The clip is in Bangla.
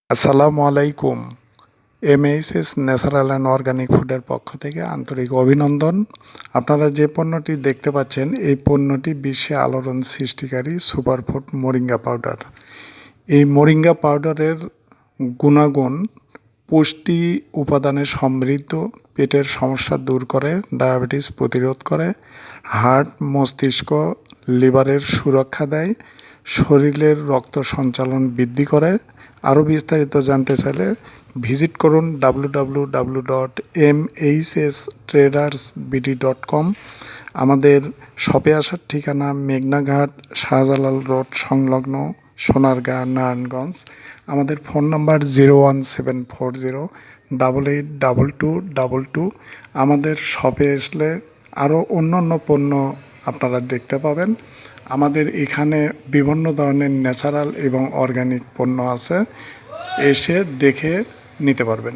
আসসালামু আলাইকুম। এমএইচএস ন্যাচারাল অ্যান্ড অর্গানিক ফুডের পক্ষ থেকে আন্তরিক অভিনন্দন। আপনারা যে পণ্যটি দেখতে পাচ্ছেন এই পণ্যটি বিশ্বে আলোড়ন সৃষ্টিকারী সুপারফুড মোরিঙ্গা পাউডার। এই মোরিঙ্গা পাউডারের গুণাগুণ পুষ্টি উপাদানে সমৃদ্ধ, পেটের সমস্যা দূর করে, ডায়াবেটিস প্রতিরোধ করে, হার্ট, মস্তিষ্ক, লিভারের সুরক্ষা দেয়, শরীরের রক্ত সঞ্চালন বৃদ্ধি করে। আরও বিস্তারিত জানতে চাইলে ভিজিট করুন www.mhstradersbd.com। আমাদের শপে আসার ঠিকানা মেঘনাঘাট, শাহজালাল রোড সংলগ্ন, সোনারগাঁ, নারায়ণগঞ্জ। আমাদের ফোন নাম্বার 01740 882222। আমাদের শপে আসলে আরও অন্য পণ্য আপনারা দেখতে পাবেন। আমাদের এখানে বিভিন্ন ধরনের ন্যাচারাল এবং অর্গানিক পণ্য আছে, এসে দেখে নিতে পারবেন।